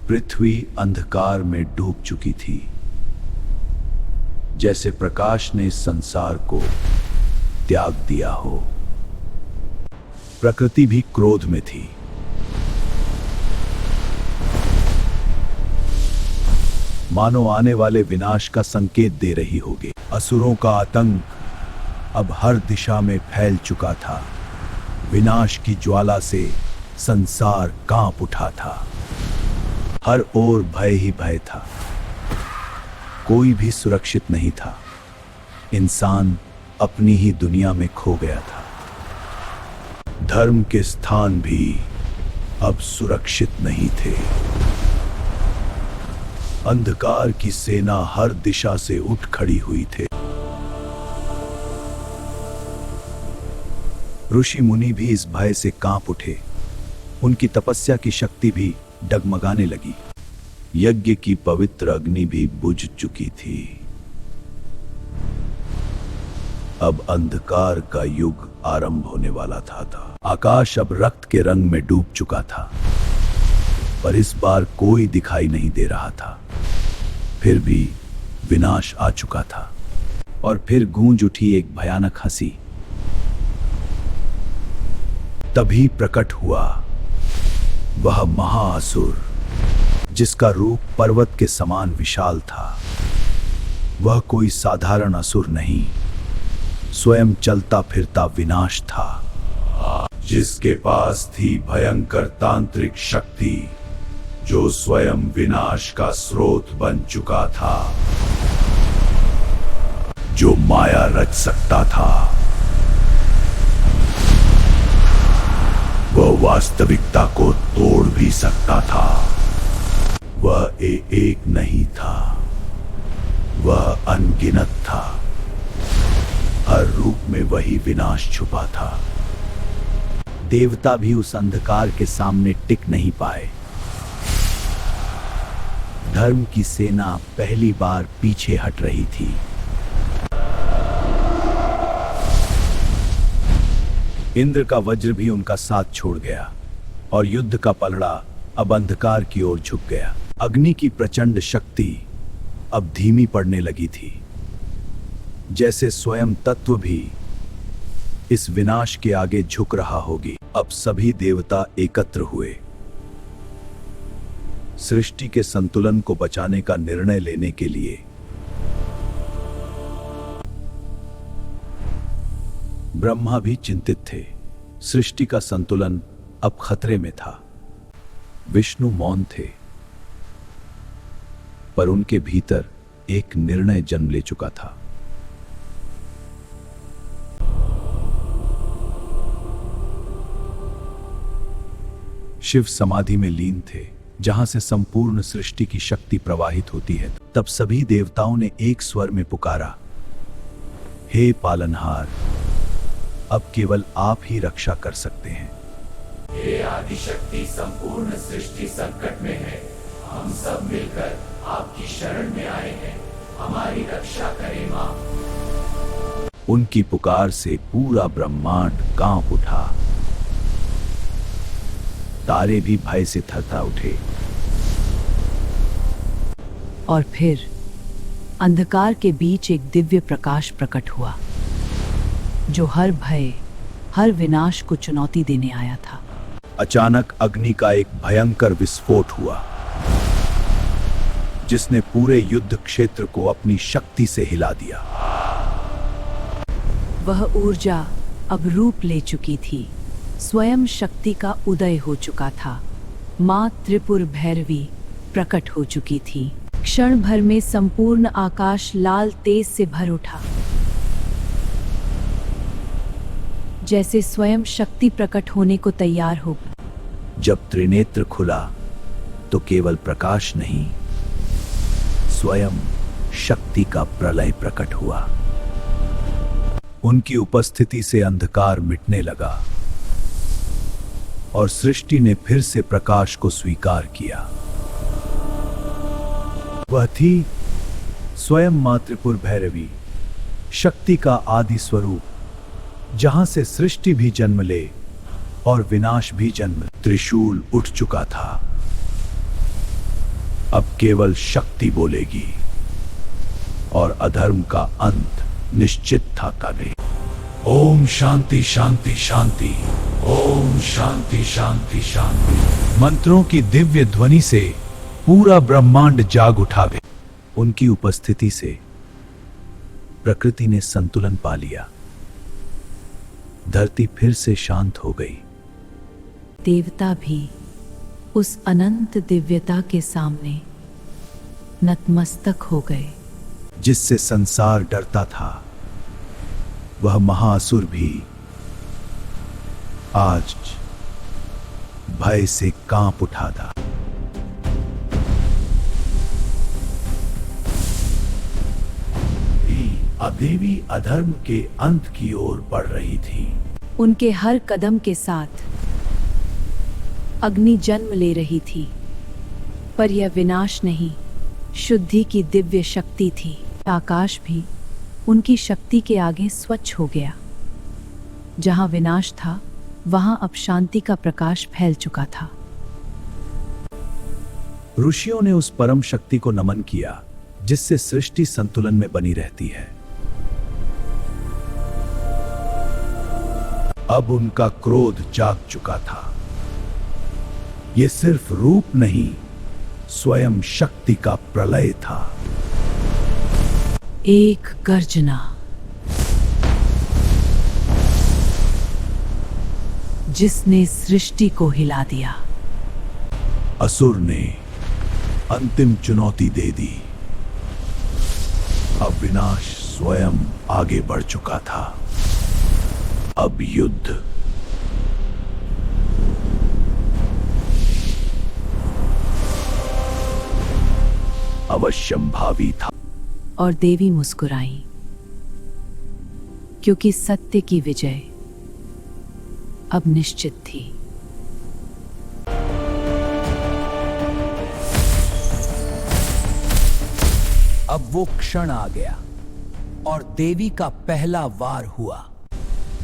पृथ्वी अंधकार में डूब चुकी थी, जैसे प्रकाश ने इस संसार को त्याग दिया हो। प्रकृति भी क्रोध में थी। मानो आने वाले विनाश का संकेत दे रही होगी। असुरों का आतंक अब हर दिशा में फैल चुका था। विनाश की ज्वाला से संसार कांप उठा था। हर ओर भय ही भय था। कोई भी सुरक्षित नहीं था। इंसान अपनी ही दुनिया में खो गया था। धर्म के स्थान भी अब सुरक्षित नहीं थे। अंधकार की सेना हर दिशा से उठ खड़ी हुई थी। ऋषि मुनि भी इस भय से कांप उठे। उनकी तपस्या की शक्ति भी डगमगाने लगी। यज्ञ की पवित्र अग्नि भी बुझ चुकी थी। अब अंधकार का युग आरंभ होने वाला था। आकाश अब रक्त के रंग में डूब चुका था, पर इस बार कोई दिखाई नहीं दे रहा था। फिर भी विनाश आ चुका था। और फिर गूंज उठी एक भयानक हंसी। तभी प्रकट हुआ वह महाअसुर, जिसका रूप पर्वत के समान विशाल था। वह कोई साधारण असुर नहीं, स्वयं चलता फिरता विनाश था, जिसके पास थी भयंकर तांत्रिक शक्ति, जो स्वयं विनाश का स्रोत बन चुका था, जो माया रच सकता था। वह वास्तविकता को तोड़ भी सकता था। वह एक नहीं था, वह अनगिनत था। हर रूप में वही विनाश छुपा था। देवता भी उस अंधकार के सामने टिक नहीं पाए। धर्म की सेना पहली बार पीछे हट रही थी। इंद्र का वज्र भी उनका साथ छोड़ गया और युद्ध का पलड़ा अब अंधकार की ओर झुक गया। अग्नि की प्रचंड शक्ति अब धीमी पड़ने लगी थी, जैसे स्वयं तत्व भी इस विनाश के आगे झुक रहा होगी। अब सभी देवता एकत्र हुए, सृष्टि के संतुलन को बचाने का निर्णय लेने के लिए। ब्रह्मा भी चिंतित थे। सृष्टि का संतुलन अब खतरे में था। विष्णु मौन थे, पर उनके भीतर एक निर्णय जन्म ले चुका था। शिव समाधि में लीन थे, जहां से संपूर्ण सृष्टि की शक्ति प्रवाहित होती है। तब सभी देवताओं ने एक स्वर में पुकारा, हे पालनहार, अब केवल आप ही रक्षा कर सकते हैं। हे आदिशक्ति, संपूर्ण सृष्टि संकट में है। हम सब मिलकर आपकी शरण में आए हैं। हमारी रक्षा करें मां। उनकी पुकार से पूरा ब्रह्मांड कांप उठा। तारे भी भय से थरथरा उठे। और फिर अंधकार के बीच एक दिव्य प्रकाश प्रकट हुआ, जो हर भय, हर विनाश को चुनौती देने आया था। अचानक अग्नि का एक भयंकर विस्फोट हुआ, जिसने पूरे युद्ध क्षेत्र को अपनी शक्ति से हिला दिया। वह ऊर्जा अब रूप ले चुकी थी। स्वयं शक्ति का उदय हो चुका था। मां त्रिपुर भैरवी प्रकट हो चुकी थी। क्षण भर में संपूर्ण आकाश लाल तेज से भर उठा, जैसे स्वयं शक्ति प्रकट होने को तैयार हो। जब त्रिनेत्र खुला तो केवल प्रकाश नहीं, स्वयं शक्ति का प्रलय प्रकट हुआ। उनकी उपस्थिति से अंधकार मिटने लगा और सृष्टि ने फिर से प्रकाश को स्वीकार किया। वह थी स्वयं मां त्रिपुर भैरवी, शक्ति का आदि स्वरूप, जहां से सृष्टि भी जन्म ले और विनाश भी जन्म। त्रिशूल उठ चुका था, अब केवल शक्ति बोलेगी और अधर्म का अंत निश्चित था कभी। ओम शांति शांति शांति, ओम शांति शांति शांति। मंत्रों की दिव्य ध्वनि से पूरा ब्रह्मांड जाग उठा। उनकी उपस्थिति से प्रकृति ने संतुलन पा लिया। धरती फिर से शांत हो गई। देवता भी उस अनंत दिव्यता के सामने नतमस्तक हो गए। जिससे संसार डरता था, वह महाअसुर भी आज भय से कांप उठा था। देवी अधर्म के अंत की ओर बढ़ रही थी। उनके हर कदम के साथ अग्नि जन्म ले रही थी, पर यह विनाश नहीं, शुद्धि की दिव्य शक्ति थी। आकाश भी उनकी शक्ति के आगे स्वच्छ हो गया। जहां विनाश था, वहां अब शांति का प्रकाश फैल चुका था। ऋषियों ने उस परम शक्ति को नमन किया जिससे सृष्टि संतुलन में बनी रहती है। अब उनका क्रोध जाग चुका था। यह सिर्फ रूप नहीं, स्वयं शक्ति का प्रलय था। एक गर्जना जिसने सृष्टि को हिला दिया। असुर ने अंतिम चुनौती दे दी। अब विनाश स्वयं आगे बढ़ चुका था। अब युद्ध अवश्यंभावी था। और देवी मुस्कुराई, क्योंकि सत्य की विजय अब निश्चित थी। अब वो क्षण आ गया और देवी का पहला वार हुआ।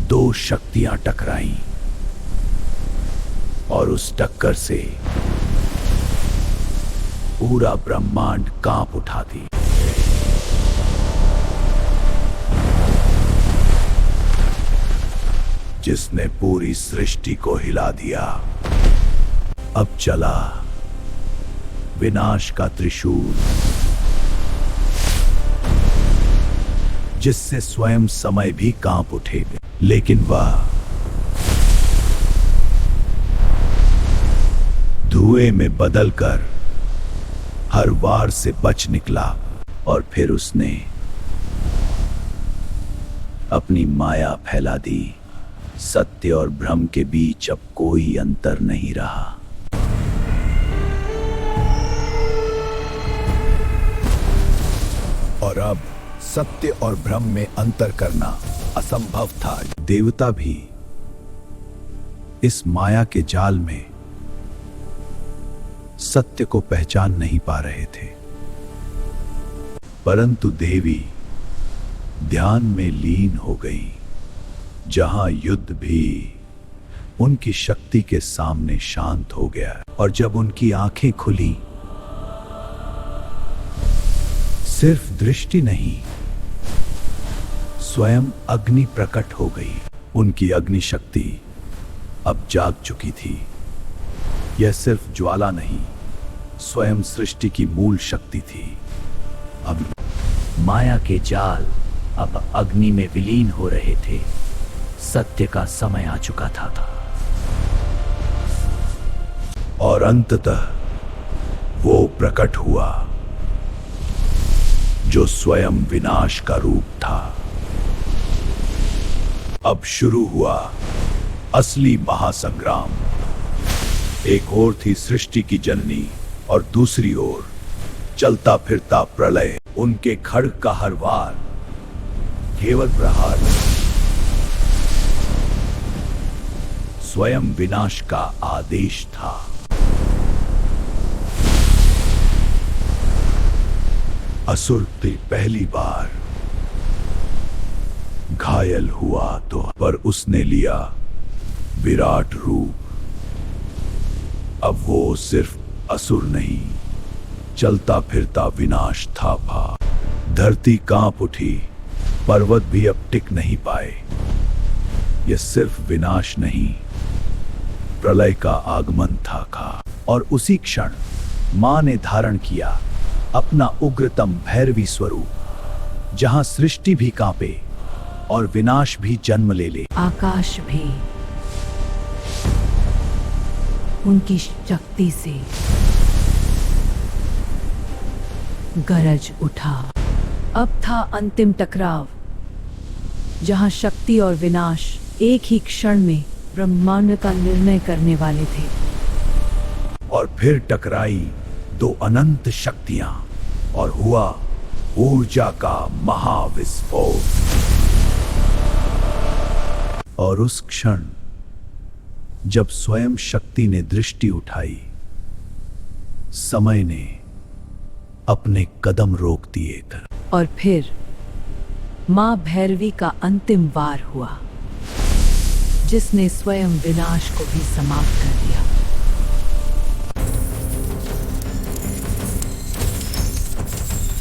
दो शक्तियां टकराईं और उस टक्कर से पूरा ब्रह्मांड कांप उठा थी। जिसने पूरी सृष्टि को हिला दिया। अब चला विनाश का त्रिशूल, जिससे स्वयं समय भी कांप उठे। लेकिन वह धुएं में बदलकर हर वार से बच निकला। और फिर उसने अपनी माया फैला दी। सत्य और भ्रम के बीच अब कोई अंतर नहीं रहा। और अब सत्य और भ्रम में अंतर करना असंभव था। देवता भी इस माया के जाल में सत्य को पहचान नहीं पा रहे थे। परंतु देवी ध्यान में लीन हो गई, जहां युद्ध भी उनकी शक्ति के सामने शांत हो गया। और जब उनकी आंखें खुली, सिर्फ दृष्टि नहीं, स्वयं अग्नि प्रकट हो गई। उनकी अग्नि शक्ति अब जाग चुकी थी। यह सिर्फ ज्वाला नहीं, स्वयं सृष्टि की मूल शक्ति थी। अब माया के जाल अब अग्नि में विलीन हो रहे थे। सत्य का समय आ चुका था। और अंततः वो प्रकट हुआ जो स्वयं विनाश का रूप था। अब शुरू हुआ असली महासंग्राम। एक ओर थी सृष्टि की जननी और दूसरी ओर चलता फिरता प्रलय। उनके खड्ग का हर वार केवल प्रहार नहीं, स्वयं विनाश का आदेश था। असुर पहली बार घायल हुआ तो पर उसने लिया विराट रूप। अब वो सिर्फ असुर नहीं, चलता फिरता विनाश थापा। धरती कांप उठी, पर्वत भी अब टिक नहीं पाए। यह सिर्फ विनाश नहीं, प्रलय का आगमन था। और उसी क्षण मां ने धारण किया अपना उग्रतम भैरवी स्वरूप, जहां सृष्टि भी कांपे और विनाश भी जन्म ले ले। आकाश भी उनकी शक्ति से गरज उठा। अब था अंतिम टकराव, जहां शक्ति और विनाश एक ही क्षण में ब्रह्मांड का निर्णय करने वाले थे। और फिर टकराई दो अनंत शक्तियां और हुआ ऊर्जा का महाविस्फोट। और उस क्षण जब स्वयं शक्ति ने दृष्टि उठाई, समय ने अपने कदम रोक दिए। और फिर मां भैरवी का अंतिम वार हुआ, जिसने स्वयं विनाश को भी समाप्त कर दिया।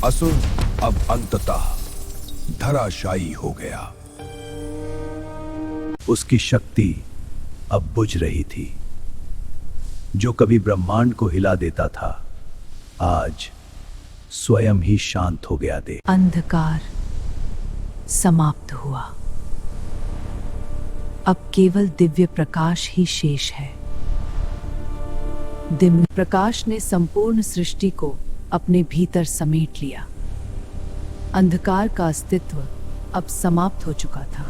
असुर अब अंततः धराशायी हो गया। उसकी शक्ति अब बुझ रही थी। जो कभी ब्रह्मांड को हिला देता था, आज स्वयं ही शांत हो गया। अंधकार समाप्त हुआ। अब केवल दिव्य प्रकाश ही शेष है। दिव्य प्रकाश ने संपूर्ण सृष्टि को अपने भीतर समेट लिया। अंधकार का अस्तित्व अब समाप्त हो चुका था।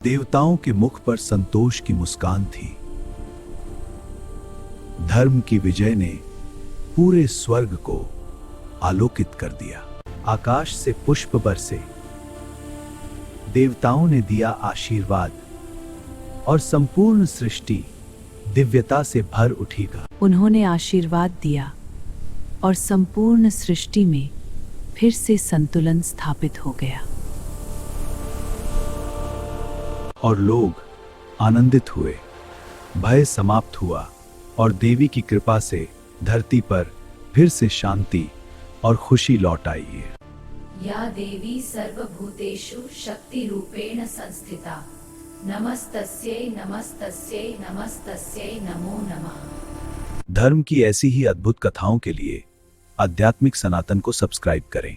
देवताओं के मुख पर संतोष की मुस्कान थी। धर्म की विजय ने पूरे स्वर्ग को आलोकित कर दिया। आकाश से पुष्प बरसे, देवताओं ने दिया आशीर्वाद और संपूर्ण सृष्टि दिव्यता से भर उठी। उन्होंने आशीर्वाद दिया और संपूर्ण सृष्टि में फिर से संतुलन स्थापित हो गया। और लोग आनंदित हुए, भय समाप्त हुआ और देवी की कृपा से धरती पर फिर से शांति और खुशी लौट आई है। या देवी सर्वभूतेषु शक्ति रूपेण संस्थिता, नमस्तस्यै नमस्तस्यै नमस्तस्यै नमो नमः। धर्म की ऐसी ही अद्भुत कथाओं के लिए आध्यात्मिक सनातन को सब्सक्राइब करें।